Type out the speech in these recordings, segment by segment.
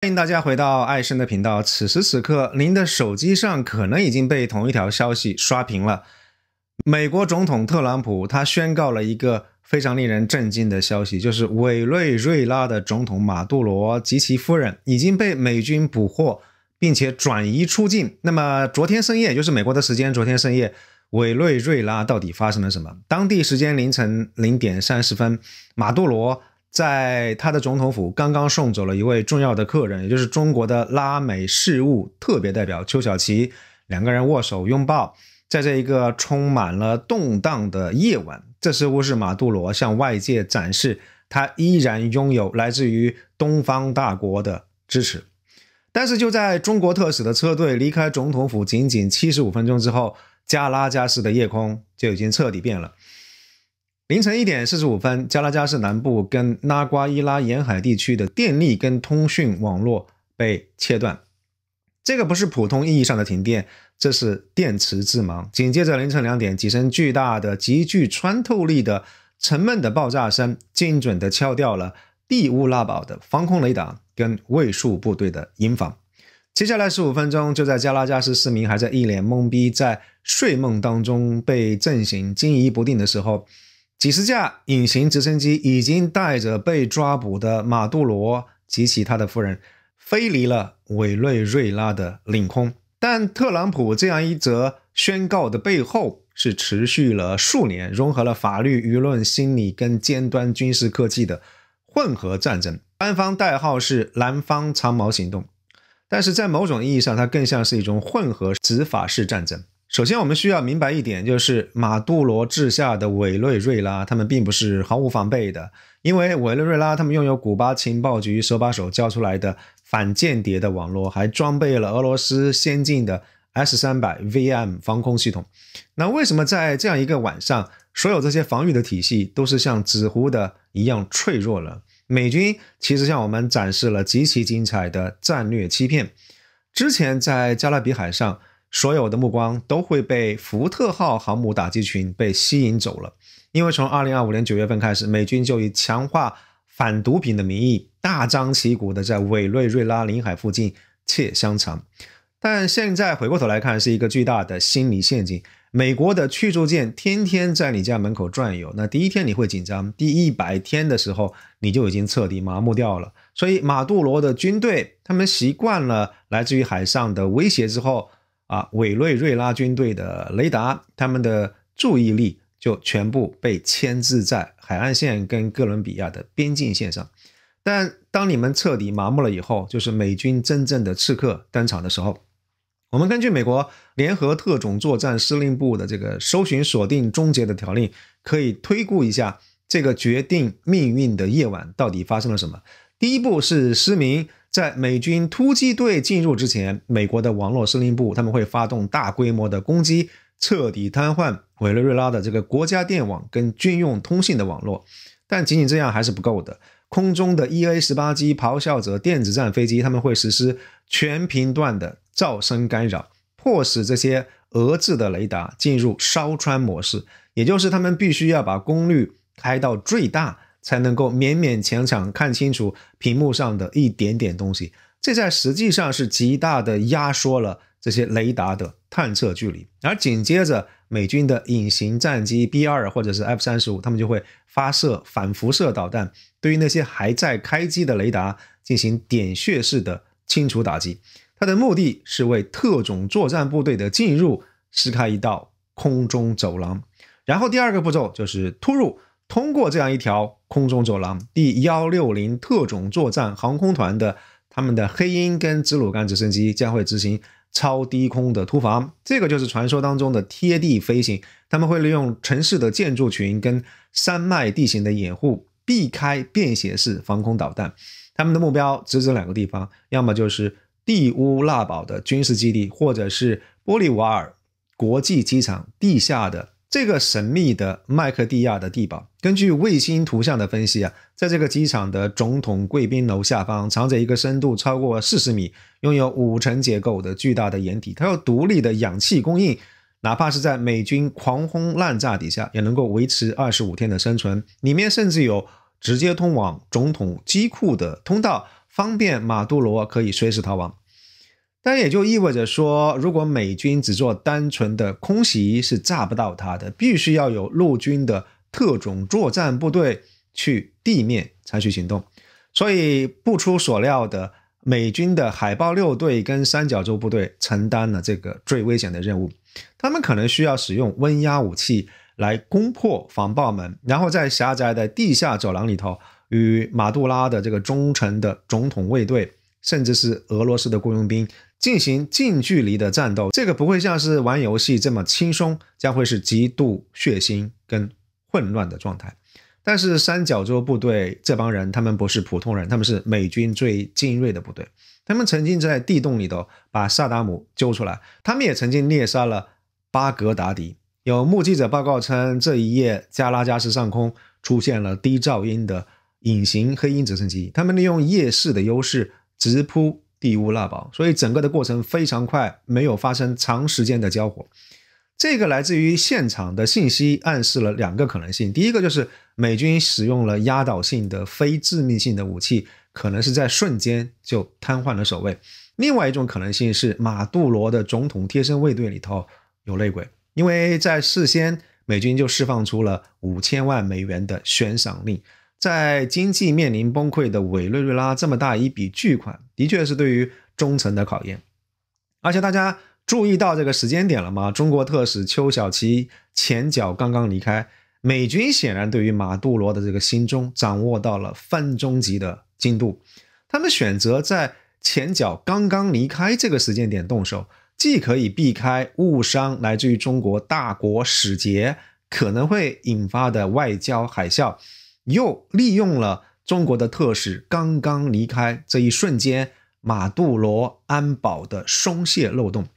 歡迎大家回到愛生的頻道。此時此刻，您的手機上可能已經被同一條消息刷屏了。美國總統特朗普他宣告了一個非常令人震驚的消息，就是委內瑞拉的總統馬杜羅及其夫人已經被美軍捕獲，並且轉移出境。那麼昨天深夜，就是美國的時間，昨天深夜，委內瑞拉到底發生了什麼？當地時間凌晨0點30分，馬杜羅在他的總統府剛剛送走了一位重要的客人，也就是中國的拉美事務特別代表邱小琪，兩個人握手擁抱，在這一個充滿了動盪的夜晚，這似乎是馬杜羅向外界展示他依然擁有來自於東方大國的支持。但是就在中國特使的車隊離開總統府僅僅75分鐘之後，加拉加斯的夜空就已經徹底變了。凌晨1點45分，加拉加斯南部跟拉瓜伊拉沿海地區的電力跟通訊網絡被切斷。這個不是普通意義上的停電，這是電池致盲。緊接着凌晨2點，幾聲巨大的、極具穿透力的、沉悶的爆炸聲，精準地敲掉了地烏拉堡的防空雷達跟衛戍部隊的營房。接下來15分鐘，就在加拉加斯市民還在一臉懵逼，在睡夢當中被震醒、驚疑不定的時候，幾十架隱形直升機已經帶着被抓捕的馬杜羅及其他的夫人飛離了委內瑞拉的領空。但特朗普這樣一則宣告的背後是持續了數年，融合了法律、輿論、心理跟尖端軍事科技的混合戰爭，官方代號是藍方長矛行動，但是在某種意義上它更像是一種混合執法式戰爭。首先我們需要明白一點，就是馬杜羅治下的委內瑞拉他們並不是毫無防備的，因為委内瑞拉他們擁有古巴情報局手把手教出來的反間諜的網絡，還裝備了俄羅斯先進的 S-300 VM 防空系統。那為什麼在這樣一個晚上，所有這些防禦的體系都是像紙糊的一樣脆弱了？美軍其實向我們展示了極其精彩的戰略欺騙。之前在加勒比海上，所有的目光都會被福特號航母打擊群被吸引走了，因為從2025年9月份開始，美軍就以強化反毒品的名義，大張旗鼓的在委內瑞拉領海附近竊香腸。但現在回過頭來看，是一個巨大的心理陷阱。美國的驅逐艦天天在你家門口轉悠，那第一天你會緊張，第100天的時候你就已經徹底麻木掉了。所以馬杜羅的軍隊他們習慣了來自於海上的威脅之後，委內瑞拉軍隊的雷達，他們的注意力就全部被牽制在海岸線跟哥倫比亞的邊境線上。但當你們徹底麻木了以後，就是美軍真正的刺客登場的時候。我們根據美國聯合特種作戰司令部的這個搜尋鎖定終結的條令，可以推估一下這個決定命運的夜晚到底發生了什麼。第一步是失明，在美軍突擊隊進入之前，美國的網絡司令部他們會發動大規模的攻擊，徹底癱瘓委內瑞拉的這個國家電網跟軍用通信的網絡。但僅僅這樣還是不夠的，空中的 EA-18 機、咆哮者電子戰飛機，他們會實施全頻段的噪聲干擾，迫使這些俄制的雷達進入燒穿模式，也就是他們必須要把功率開到最大，才能夠勉勉強強看清楚屏幕上的一點點東西。這在實際上是極大的壓縮了這些雷達的探測距離。而緊接着美軍的隱形戰機 B-2 或者是 F-35， 他們就會發射反輻射導彈，對於那些還在開機的雷達進行點穴式的清除打擊。它的目的是為特種作戰部隊的進入撕開一道空中走廊。然後第二個步驟就是突入，通過這樣一條空中走廊，第160特種作戰航空團的他們的黑鷹跟支魯甘直升機將會執行超低空的突防，這個就是傳說當中的貼地飛行。他們會利用城市的建築群跟山脈地形的掩護，避開便攜式防空導彈。他們的目標只兩個地方，要麼就是地烏拉堡的軍事基地，或者是玻利瓦爾國際機場地下的這個神秘的麥克蒂亞的地堡。根據衛星圖像的分析在這個機場的總統貴賓樓下方藏着一個深度超過40米、擁有5層結構的巨大的掩體，它有獨立的氧氣供應，哪怕是在美軍狂轟濫炸底下也能夠維持25天的生存。裡面甚至有直接通往總統機庫的通道，方便馬杜羅可以隨時逃亡。但也就意味着說，如果美軍只做單純的空襲是炸不到他的，必須要有陸軍的特種作戰部隊去地面採取行動。所以不出所料的，美軍的海豹6隊跟三角洲部隊承擔了這個最危險的任務。他們可能需要使用溫壓武器來攻破防爆門，然後在狹窄的地下走廊裡頭與馬杜拉的這個忠誠的總統衛隊，甚至是俄羅斯的雇傭兵進行近距離的戰鬥。這個不會像是玩遊戲這麼輕鬆，將會是極度血腥跟混亂的狀態。但是三角洲部隊這幫人，他們不是普通人，他們是美軍最精銳的部隊。他們曾經在地洞裡頭把薩達姆揪出來，他們也曾經獵殺了巴格達迪。有目擊者報告稱，這一夜加拉加斯上空出現了低噪音的隱形黑鷹直升機，他們利用夜視的優勢直撲地烏臘堡，所以整個的過程非常快，沒有發生長時間的交火。這個來自於現場的信息暗示了2個可能性。第一個就是美軍使用了壓倒性的非致命性的武器，可能是在瞬間就癱瘓了守衛。另外一種可能性是馬杜羅的總統貼身衛隊裡頭有內鬼，因為在事先美軍就釋放出了5000萬美元的懸賞令。在經濟面臨崩潰的委內瑞拉，這麼大一筆巨款的確是對於忠誠的考驗。而且大家注意到這個時間點了嗎？中國特使邱小琪前腳剛剛離開，美軍顯然對於馬杜羅的這個行蹤掌握到了分鐘級的精度。他們選擇在前腳剛剛離開這個時間點動手，既可以避開誤傷來自於中國大國使節可能會引發的外交海嘯，又利用了中國的特使剛剛離開這一瞬間馬杜羅安保的鬆懈漏洞。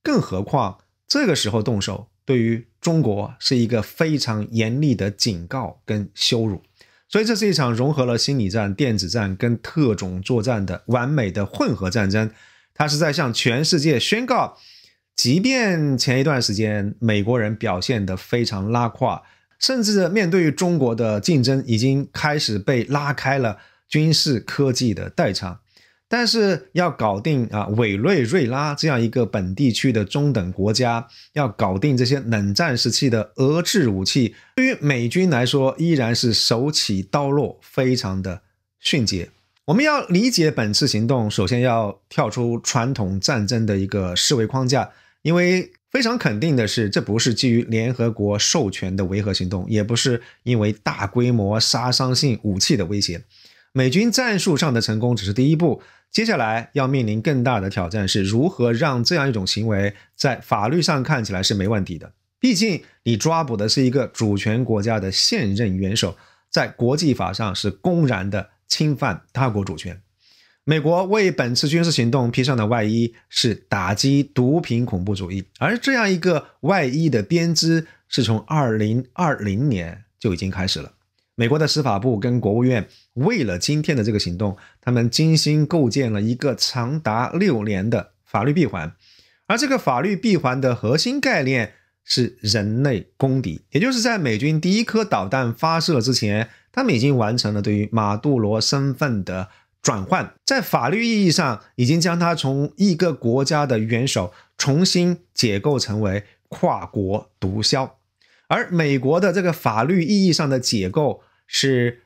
更何況這個時候動手，對於中國是一個非常嚴厲的警告跟羞辱。所以這是一場融合了心理戰、電子戰跟特種作戰的完美的混合戰爭。它是在向全世界宣告，即便前一段時間美國人表現得非常拉胯，甚至面對於中國的競爭已經開始被拉開了軍事科技的代償，但是要搞定委內瑞拉這樣一個本地區的中等國家，要搞定這些冷戰時期的俄制武器，對於美軍來說依然是手起刀落，非常的迅捷。我們要理解本次行動，首先要跳出傳統戰爭的一個思維框架，因為非常肯定的是，這不是基於聯合國授權的維和行動，也不是因為大規模殺傷性武器的威脅。美軍戰術上的成功只是第一步，接下來要面臨更大的挑戰，是如何讓這樣一種行為在法律上看起來是沒問題的。畢竟你抓捕的是一個主權國家的現任元首，在國際法上是公然的侵犯他國主權。美國為本次軍事行動披上的外衣是打擊毒品恐怖主義，而這樣一個外衣的編織是從2020年就已經開始了。美國的司法部跟國務院為了今天的這個行動，他們精心構建了一個長達6年的法律閉環，而這個法律閉環的核心概念是人類公敵，也就是在美軍第一顆導彈發射之前，他們已經完成了對於馬杜羅身份的轉換，在法律意義上已經將他從一個國家的元首重新解構成為跨國毒梟。而美國的這個法律意義上的解構是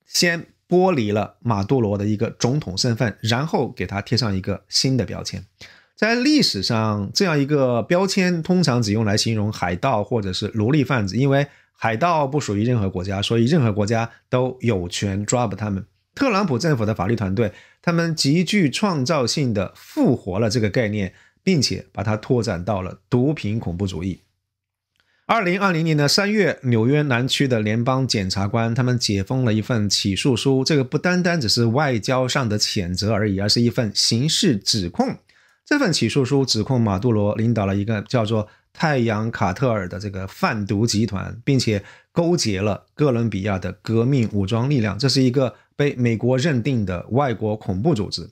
先剝離了馬杜羅的一個總統身份，然後給他貼上一個新的標籤。在歷史上，這樣一個標籤通常只用來形容海盜或者是奴隸販子，因為海盜不屬於任何國家，所以任何國家都有權抓捕他們。特朗普政府的法律團隊，他們極具創造性的復活了這個概念，並且把它拓展到了毒品恐怖主義。2020年的3月，紐約南區的聯邦檢察官他們解封了一份起訴書，這個不單單只是外交上的譴責而已，而是一份刑事指控。這份起訴書指控馬杜羅領導了一個叫做太陽卡特爾的這個販毒集團，並且勾結了哥倫比亞的革命武裝力量，這是一個被美國認定的外國恐怖組織。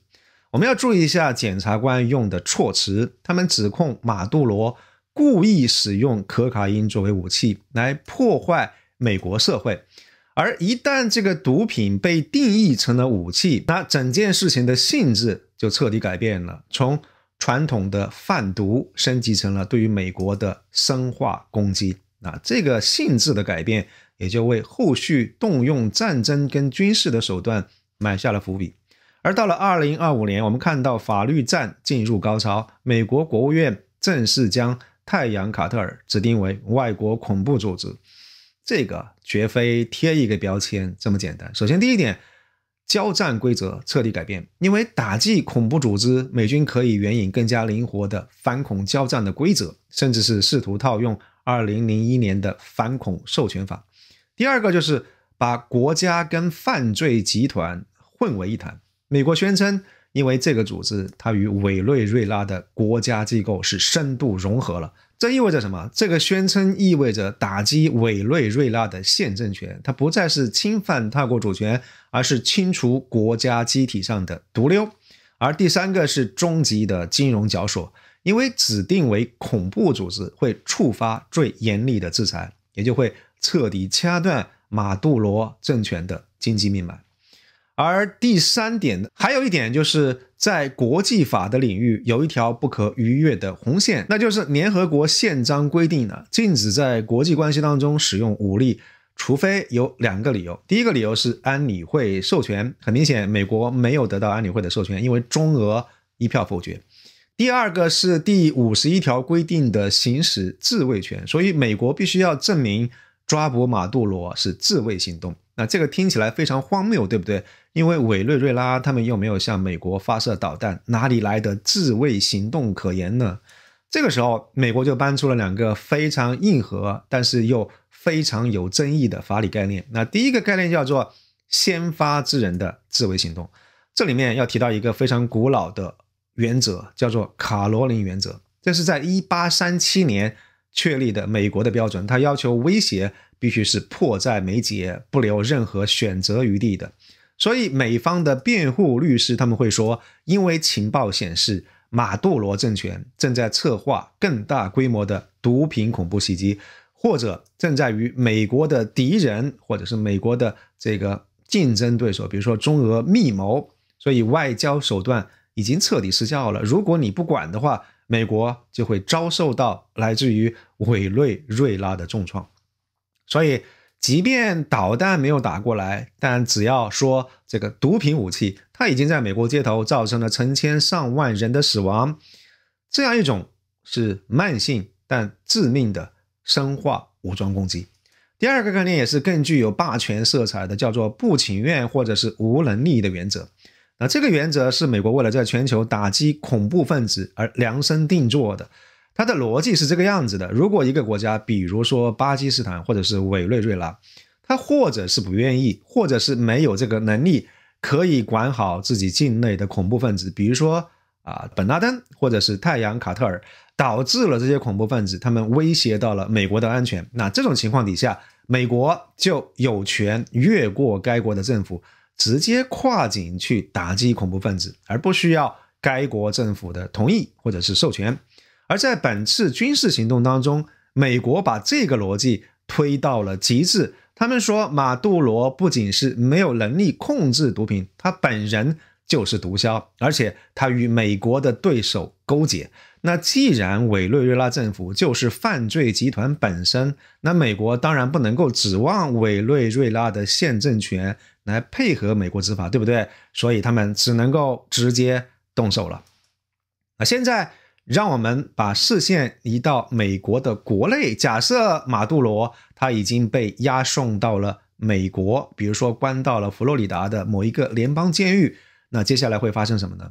我們要注意一下檢察官用的措辭，他們指控馬杜羅故意使用可卡因作為武器來破壞美國社會，而一旦這個毒品被定義成了武器，那整件事情的性質就徹底改變了，從傳統的販毒升級成了對於美國的生化攻擊。那這個性質的改變也就為後續動用戰爭跟軍事的手段埋下了伏筆。而到了2025年，我們看到法律戰進入高潮，美國國務院正式將太陽卡特爾指定為外國恐怖組織。這個絕非貼一個標籤這麼簡單。首先第一點，交戰規則徹底改變，因為打擊恐怖組織，美軍可以援引更加靈活的反恐交戰的規則，甚至是試圖套用2001年的反恐授權法。第二個就是把國家跟犯罪集團混為一談。美國宣稱，因為這個組織它與委內瑞拉的國家機構是深度融合了。這意味着什麼？這個宣稱意味着打擊委內瑞拉的現政權，它不再是侵犯他國主權，而是清除國家機體上的毒瘤。而第三個是終極的金融絞索，因為指定為恐怖組織會觸發最嚴厲的制裁，也就會徹底掐斷馬杜羅政權的經濟命脈。而第三點，還有一點就是在國際法的領域有一條不可逾越的紅線，那就是聯合國憲章規定了禁止在國際關係當中使用武力，除非有2個理由。第一個理由是安理會授權，很明顯美國沒有得到安理會的授權，因為中俄一票否決。第二個是第51條規定的行使自衛權，所以美國必須要證明抓捕馬杜羅是自衛行動。那這個聽起來非常荒謬，對不對？因為委內瑞拉他們又沒有向美國發射導彈，哪裡來的自衛行動可言呢？這個時候，美國就搬出了2個非常硬核，但是又非常有爭議的法理概念。那第一個概念叫做先發制人的自衛行動，這裡面要提到一個非常古老的原則，叫做卡羅琳原則。這是在1837年確立的美國的標準，它要求威脅必須是迫在眉睫，不留任何選擇餘地的。所以美方的辯護律師他們會說，因為情報顯示馬杜羅政權正在策劃更大規模的毒品恐怖襲擊，或者正在與美國的敵人或者是美國的這個競爭對手，比如說中俄密謀，所以外交手段已經徹底失效了。如果你不管的話，美國就會遭受到來自於委內瑞拉的重創。所以即便導彈沒有打過來，但只要說這個毒品武器，它已經在美國街頭造成了成千上萬人的死亡，這樣一種是慢性但致命的生化武裝攻擊。第二個概念也是更具有霸權色彩的，叫做不情願或者是無能力的原則。那這個原則是美國為了在全球打擊恐怖分子而量身定做的。它的邏輯是這個樣子的，如果一個國家，比如說巴基斯坦或者是委內瑞拉，他或者是不願意，或者是沒有這個能力可以管好自己境內的恐怖分子，比如說本拉登或者是太陽卡特爾，導致了這些恐怖分子他們威脅到了美國的安全。那這種情況底下，美國就有權越過該國的政府，直接跨境去打擊恐怖分子，而不需要該國政府的同意或者是授權。而在本次軍事行動當中，美國把這個邏輯推到了極致。他們說馬杜羅不僅是沒有能力控制毒品，他本人就是毒梟，而且他與美國的對手勾結。那既然委內瑞拉政府就是犯罪集團本身，那美國當然不能夠指望委內瑞拉的現政權來配合美國執法，對不對？所以他們只能夠直接動手了。那現在讓我們把視線移到美國的國內，假設馬杜羅他已經被押送到了美國，比如說關到了佛羅里達的某一個聯邦監獄，那接下來會發生什麼呢？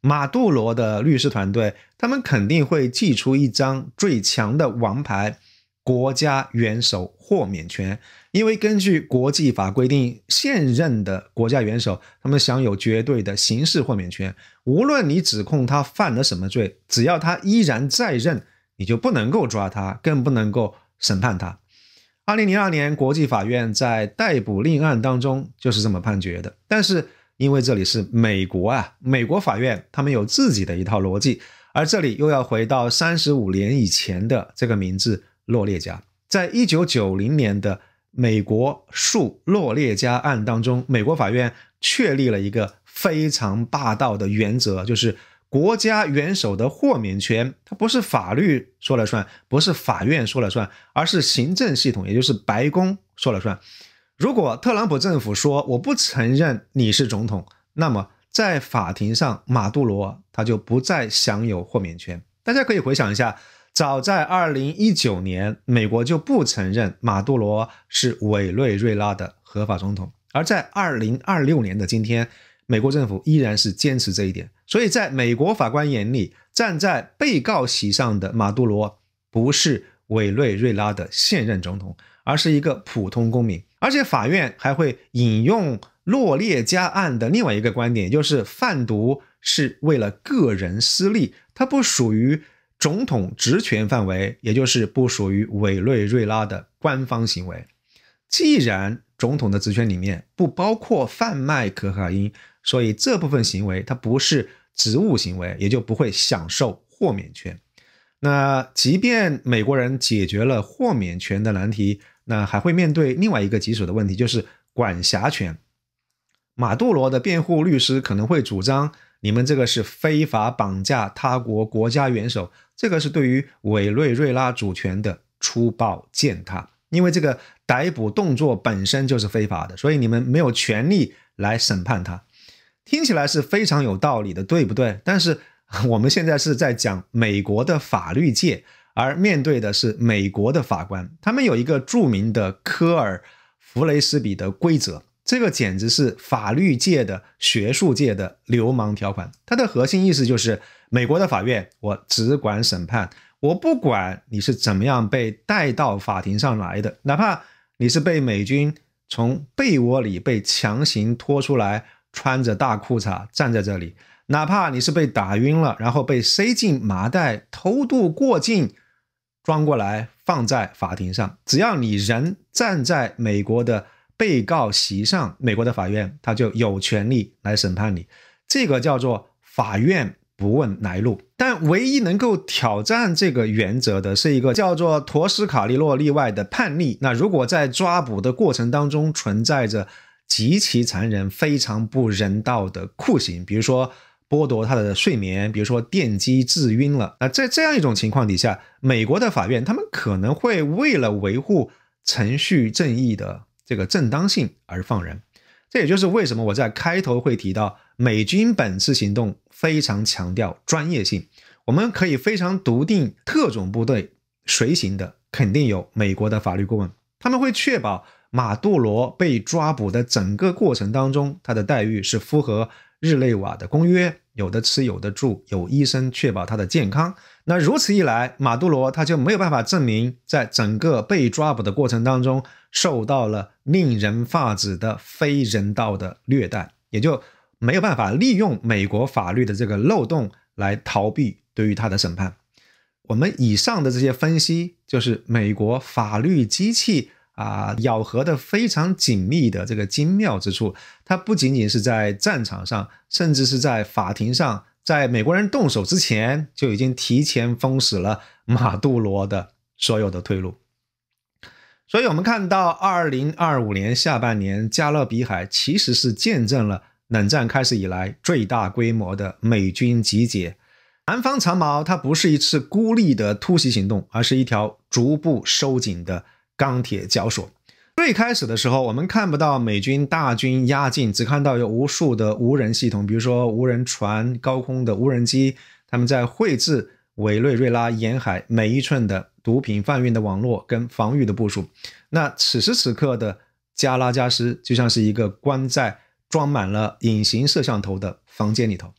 馬杜羅的律師團隊他們肯定會祭出一張最強的王牌，國家元首豁免權。因為根據國際法規定，現任的國家元首他們享有絕对的刑事豁免權，無論你指控他犯了什麼罪，只要他依然在任，你就不能夠抓他，更不能夠審判他。2002年國際法院在逮捕令案當中就是這麼判決的。但是因為這裡是美國美國法院他們有自己的一套邏輯，而這裡又要回到35年以前的這個名字洛列加。在1990年的美國訴洛列加案當中，美國法院確立了一個非常霸道的原則，就是國家元首的豁免權，它不是法律說了算，不是法院說了算，而是行政系統，也就是白宮說了算。如果特朗普政府說我不承認你是總統，那麼在法庭上馬杜羅他就不再享有豁免權。大家可以回想一下，早在2019年，美國就不承認馬杜羅是委內瑞拉的合法總統，而在2026年的今天，美國政府依然是堅持這一點。所以在美國法官眼裡，站在被告席上的馬杜羅不是委內瑞拉的現任總統，而是一個普通公民。而且法院還會引用洛列加案的另外一個觀點，就是販毒是為了個人私利，它不屬於總統職權範圍，也就是不屬於委內瑞拉的官方行為。既然總統的職權裡面不包括販賣可卡因，所以這部分行為它不是職務行為，也就不會享受豁免權。那即便美國人解決了豁免權的難題，那還會面對另外一個棘手的問題，就是管轄權。馬杜羅的辯護律師可能會主張，你們這個是非法綁架他國國家元首，這個是對於委內瑞拉主權的粗暴踐踏，因為這個逮捕動作本身就是非法的，所以你們沒有權利來審判他。聽起來是非常有道理的，對不對？但是我們現在是在講美國的法律界，而面對的是美國的法官，他們有一個著名的科尔弗雷斯比的規則，這個簡直是法律界的學術界的流氓條款。它的核心意思就是美國的法院我只管審判，我不管你是怎麼樣被帶到法庭上來的，哪怕你是被美軍從被窩裡被強行拖出來，穿着大褲衩站在這裡，哪怕你是被打暈了，然後被塞進麻袋偷渡過境裝過來放在法庭上，只要你人站在美國的被告席上，美国的法院他就有權利來審判你。這個叫做法院不問來路。但唯一能夠挑戰這個原則的是一個叫做陀斯卡利洛例外的判例。那如果在抓捕的過程当中存在着極其殘忍、非常不人道的酷刑，比如說剝奪他的睡眠，比如說電擊致暈了，那在這樣一種情況底下，美國的法院他們可能會為了維護程序正義的這個正當性而放人。這也就是為什麼我在開頭會提到美軍本次行動非常強調專業性，我們可以非常篤定特種部隊隨行的肯定有美国的法律顧問，他們會確保馬杜羅被抓捕的整個過程當中，他的待遇是符合日內瓦的公約，有的吃有的住，有醫生確保他的健康。那如此一來，馬杜羅他就沒有辦法證明在整個被抓捕的過程當中受到了令人髮指的非人道的虐待，也就沒有辦法利用美國法律的這個漏洞來逃避對於他的審判。我們以上的這些分析就是美國法律機器咬合的非常緊密的這個精妙之處，它不僅僅是在戰場上，甚至是在法庭上，在美國人動手之前就已經提前封死了馬杜羅的所有的退路。所以我们看到2025年下半年，加勒比海其實是見證了冷戰開始以來最大規模的美軍集結。南方長矛它不是一次孤立的突襲行動，而是一條逐步收緊的鋼鐵絞索。最開始的時候，我們看不到美軍大軍壓境，只看到有無數的無人系統，比如說無人船、高空的無人機，他們在繪制委內瑞拉沿海每一寸的毒品販運的網絡跟防禦的部署。那此時此刻的加拉加斯就像是一個關在裝滿了隱形攝像頭的房間裡頭。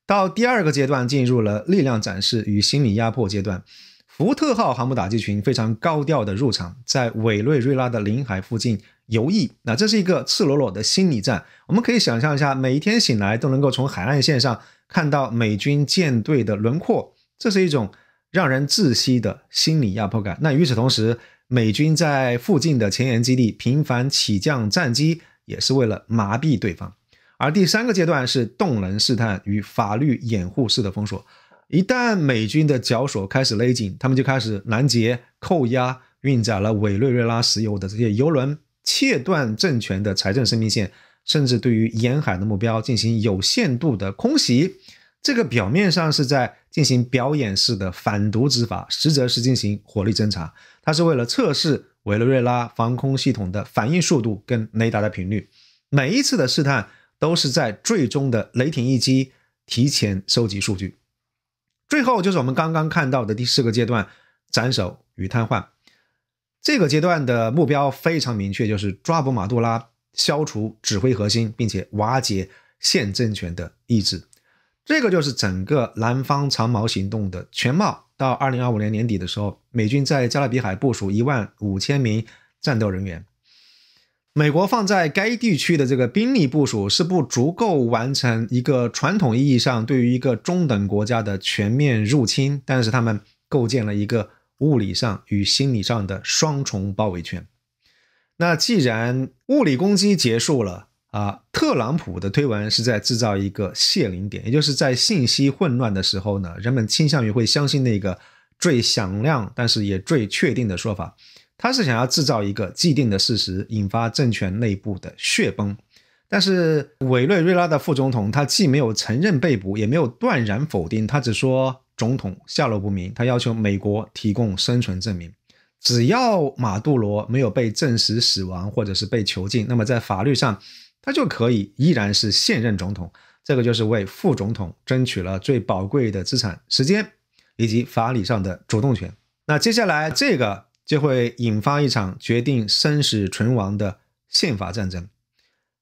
到第二個階段進入了力量展示與心理壓迫階段，福特號航母打擊群非常高調的入場，在委內瑞拉的領海附近游弋。那這是一個赤裸裸的心理戰。我們可以想象一下，每一天醒來都能夠從海岸線上看到美軍艦隊的輪廓，這是一種讓人窒息的心理壓迫感。那與此同時，美軍在附近的前沿基地頻繁起降戰機，也是為了麻痹對方。而第三個階段是動能試探與法律掩護式的封鎖。一旦美軍的絞索開始勒緊，他們就開始攔截、扣押、運載了委內瑞拉石油的這些油輪，切斷政權的財政生命線，甚至對於沿海的目標進行有限度的空襲。這個表面上是在進行表演式的反毒執法，實則是進行火力偵察。它是為了測試委內瑞拉防空系統的反應速度跟雷達的頻率。每一次的試探都是在最終的雷霆一擊提前收集數據。最後就是我們剛剛看到的第4個階段，斬首與癱瘓。這個階段的目標非常明確，就是抓捕馬杜拉，消除指揮核心，並且瓦解現政權的意志。這個就是整個南方長矛行動的全貌。到2025年年底的時候，美軍在加勒比海部署15000名戰鬥人員。美國放在該地區的這個兵力部署是不足夠完成一個傳統意義上對於一個中等國家的全面入侵，但是他們構建了一個物理上與心理上的雙重包圍圈。那既然物理攻擊結束了，特朗普的推文是在制造一個洩靈點，也就是在信息混亂的時候呢，人們傾向於會相信那個最響亮但是也最確定的說法。他是想要制造一個既定的事實，引發政權內部的血崩。但是委內瑞拉的副總統他既沒有承認被捕，也沒有斷然否定，他只說總統下落不明，他要求美國提供生存證明。只要馬杜羅沒有被證實死亡或者是被囚禁，那麼在法律上他就可以依然是現任總統。這個就是為副總統爭取了最寶貴的資產時間以及法理上的主動權。那接下來這個就會引發一場決定生死存亡的憲法戰爭。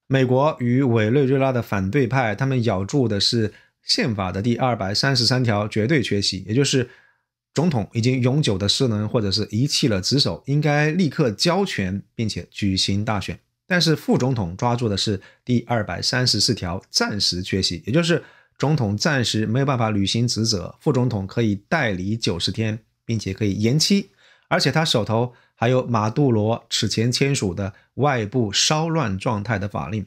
美國與委內瑞拉的反對派他們咬住的是憲法的第233條絕對缺席，也就是總統已經永久的失能或者是遺棄了職守，應該立刻交權並且舉行大選。但是副總統抓住的是第234條暫時缺席，也就是總統暫時沒有辦法履行職責，副總統可以代理90天，並且可以延期，而且他手頭還有馬杜羅此前簽署的外部騷亂狀態的法令。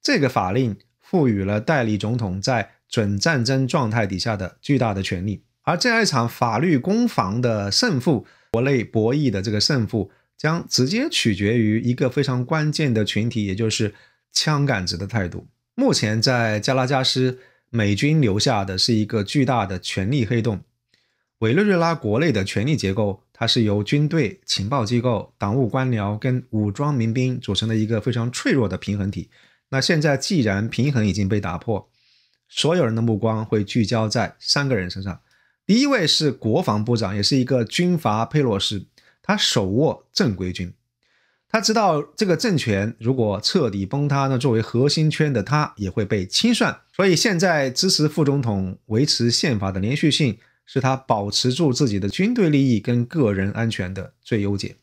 這個法令賦予了代理總統在準戰爭狀態底下的巨大的權利，而這樣一場法律攻防的勝負，國內博弈的這個勝負將直接取決於一個非常關鍵的群體，也就是槍桿子的態度。目前在加拉加斯，美軍留下的是一個巨大的權力黑洞。委內瑞拉國內的權力結構，它是由軍隊、情報機構、黨務官僚跟武裝民兵組成的一個非常脆弱的平衡體。那現在既然平衡已經被打破，所有人的目光會聚焦在3個人身上。第一位是國防部長，也是一個軍閥佩洛西，他手握正規軍。他知道這個政權如果徹底崩塌，那作為核心圈的他也會被清算。所以現在支持副總統維持憲法的連續性，是他保持住自己的軍隊利益跟個人安全的最優解。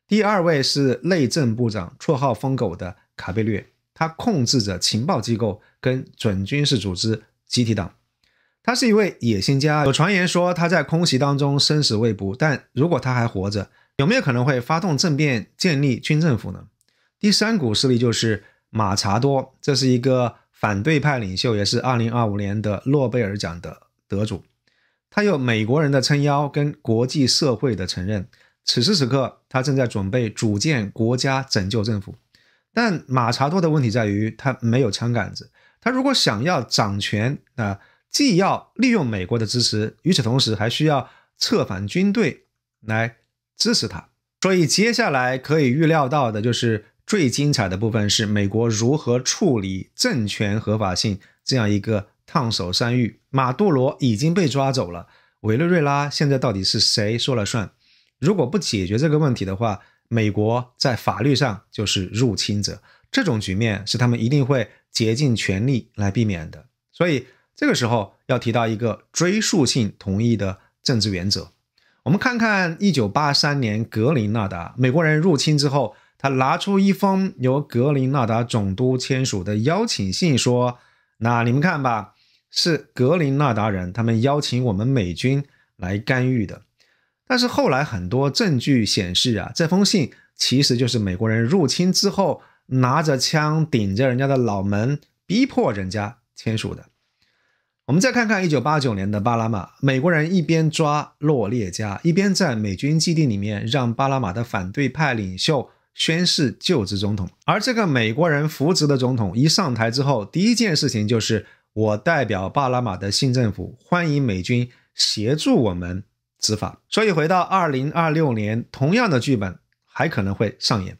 第2位是內政部長，綽號瘋狗的卡貝略，他控制着情報機構跟準軍事組織集體黨。他是一位野心家，有傳言說他在空襲當中生死未卜，但如果他還活着，有沒有可能會發動政變建立軍政府呢？第3股勢力就是馬查多，這是一個反對派領袖，也是2025年的諾貝爾獎的得主。他有美國人的撐腰跟國際社會的承認，此時此刻他正在準備組建國家拯救政府。但馬查多的問題在於他沒有槍桿子，他如果想要掌權，既要利用美國的支持，與此同時還需要策反軍隊來支持他。所以接下來可以預料到的就是最精彩的部分，是美國如何處理政權合法性這樣一個燙手山芋。馬杜羅已經被抓走了，委內瑞拉現在到底是誰說了算？如果不解決這個問題的話，美國在法律上就是入侵者，這種局面是他們一定會竭盡全力來避免的。所以這個時候要提到一個追溯性同意的政治原則。我們看看1983年格林納達，美國人入侵之後，他拿出一封由格林納達總督簽署的邀請信，說那你們看吧，是格林納達人他們邀請我們美軍來干預的。但是後來很多證據顯示這封信其實就是美國人入侵之後拿着槍頂着人家的腦門逼迫人家簽署的。我們再看看1989年的巴拿馬，美國人一邊抓諾列加，一邊在美軍基地裡面讓巴拿馬的反對派領袖宣誓就職總統。而這個美國人扶植的總統一上台之後，第一件事情就是我代表巴拿馬的新政府歡迎美軍協助我們執法。所以回到2026年，同樣的劇本還可能會上演。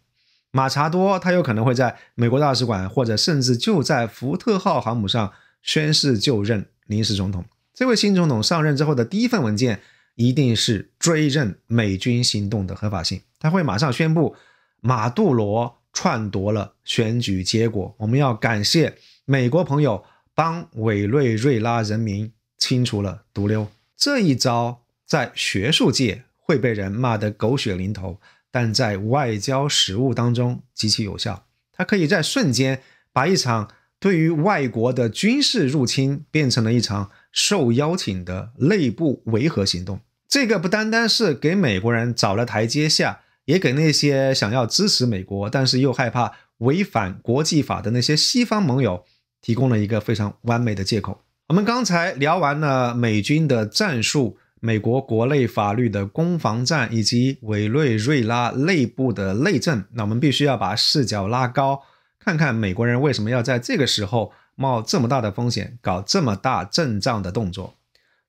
馬查多他有可能會在美國大使館，或者甚至就在福特號航母上宣誓就任臨時總統。這位新總統上任之後的第一份文件一定是追認美軍行動的合法性，他會馬上宣布馬杜羅篡奪了選舉結果，我們要感謝美國朋友幫委內瑞拉人民清除了毒瘤。這一招在學術界會被人罵得狗血淋頭，但在外交實務當中極其有效，它可以在瞬間把一場對於外國的軍事入侵變成了一場受邀請的內部維和行動。這個不單單是給美國人找了台階下，也給那些想要支持美國但是又害怕違反國際法的那些西方盟友提供了一個非常完美的借口。我們剛才聊完了美軍的戰術、美國國內法律的攻防戰以及委內瑞拉內部的內政，那我們必須要把視角拉高，看看美國人為什麼要在這個時候冒這麼大的風險，搞這麼大陣仗的動作。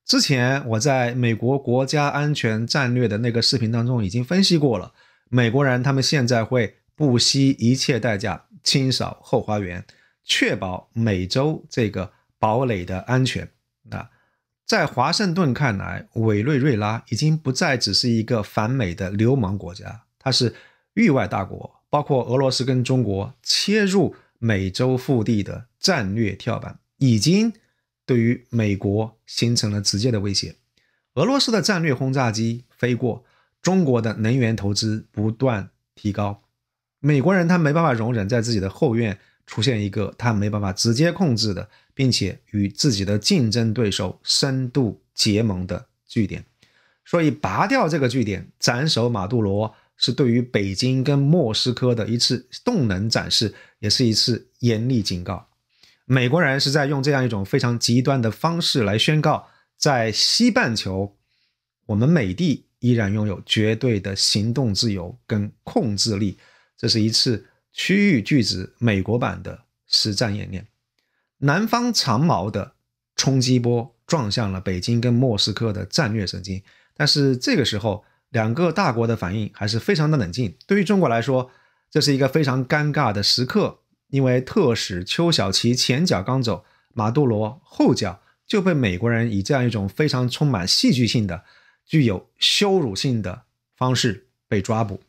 之前我在美國國家安全戰略的那個視頻當中已經分析過了，美國人他們現在會不惜一切代價清掃後花園，確保美洲這個堡壘的安全。在華盛頓看來，委內瑞拉已經不再只是一個反美的流氓國家，它是域外大國，包括俄羅斯跟中國切入美洲腹地的戰略跳板，已經對於美國形成了直接的威脅。俄羅斯的戰略轟炸機飛過，中國的能源投資不斷提高，美國人他沒辦法容忍在自己的後院出現一個他沒辦法直接控制的，並且與自己的競爭對手深度結盟的據點。所以拔掉這個據點，斬首馬杜羅，是對於北京跟莫斯科的一次動能展示，也是一次嚴厲警告。美國人是在用這樣一種非常極端的方式來宣告，在西半球，我們美帝依然擁有絕對的行動自由跟控制力。這是一次區域拒止美國版的實戰演練。南方長矛的衝擊波撞向了北京跟莫斯科的戰略神經，但是這個時候兩個大國的反應還是非常的冷靜。對於中國來說，這是一個非常尷尬的時刻，因為特使邱小琪前腳剛走，馬杜羅後腳就被美國人以這樣一種非常充滿戲劇性的、具有羞辱性的方式被抓捕。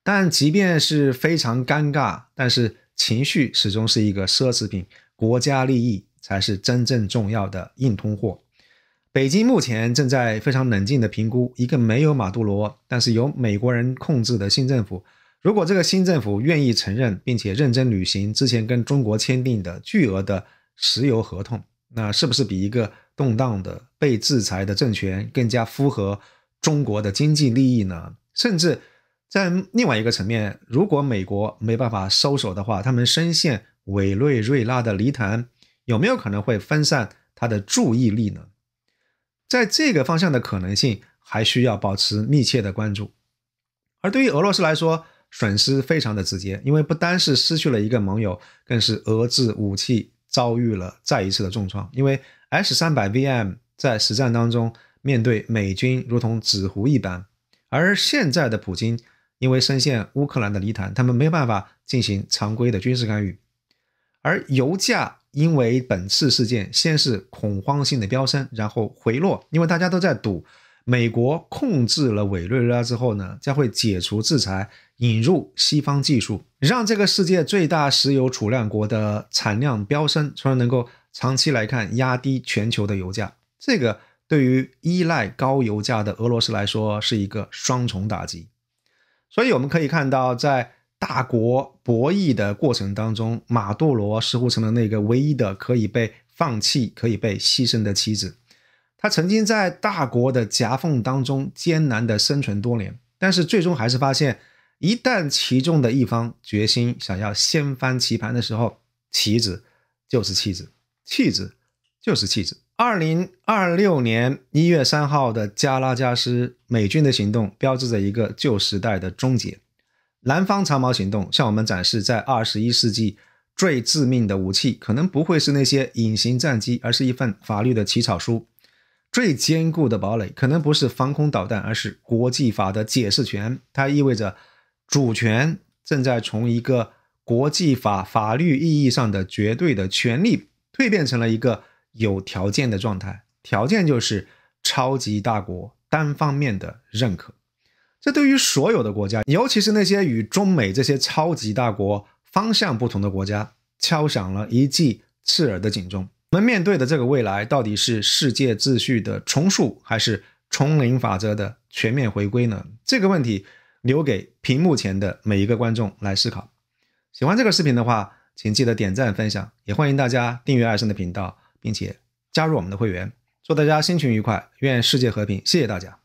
但即便是非常尷尬，但是情緒始終是一個奢侈品，國家利益才是真正重要的硬通貨。北京目前正在非常冷靜地評估一個沒有馬杜羅，但是由美國人控制的新政府，如果這個新政府願意承認並且認真履行之前跟中國簽訂的巨額的石油合同，那是不是比一個動盪的被制裁的政權更加符合中國的經濟利益呢？甚至在另外一個層面，如果美國沒辦法收手的話，他們深陷委內瑞拉的泥潭，有沒有可能會分散他的注意力呢？在這個方向的可能性還需要保持密切的關注。而對於俄羅斯來說，損失非常的直接，因為不單是失去了一個盟友，更是俄制武器遭遇了再一次的重創。因為 S-300VM 在實戰當中面對美軍如同紙糊一般，而現在的普京因為深陷烏克蘭的泥潭，他們沒有辦法進行常規的軍事干預。而油價因為本次事件先是恐慌性的飆升，然後回落，因為大家都在賭美國控制了委內瑞拉之後呢，將會解除制裁，引入西方技術，讓這個世界最大石油儲量國的產量飆升，從而能夠長期來看壓低全球的油價。這個對於依賴高油價的俄羅斯來說是一個雙重打擊。所以我們可以看到，在大國博弈的過程當中，馬杜羅似乎成了那個唯一的可以被放棄、可以被犧牲的棋子。他曾經在大國的夾縫當中艱難的生存多年，但是最終還是發現，一旦其中的一方決心想要掀翻棋盤的時候，棋子就是弃子，棄子就是氣質。2026年1月3號的加拉加斯美軍的行動標誌着一個舊時代的終結。南方長矛行動向我們展示，在21世紀最致命的武器可能不會是那些隱形戰機，而是一份法律的起草書。最堅固的堡壘可能不是防空導彈，而是國際法的解釋權。它意味着主權正在從一個國際法法律意義上的絕對的權利蛻變成了一個有條件的狀態，條件就是超級大國單方面的認可。這對於所有的國家，尤其是那些與中美這些超級大國方向不同的國家，敲響了一記刺耳的警鐘。我們面對的這個未來，到底是世界秩序的重塑，還是叢林法則的全面回歸呢？這個問題留給屏幕前的每一個觀眾來思考。喜歡這個視頻的話，請記得點讚分享，也歡迎大家訂閱艾森的頻道，並且加入我們的會員。祝大家心情愉快，願世界和平，謝謝大家。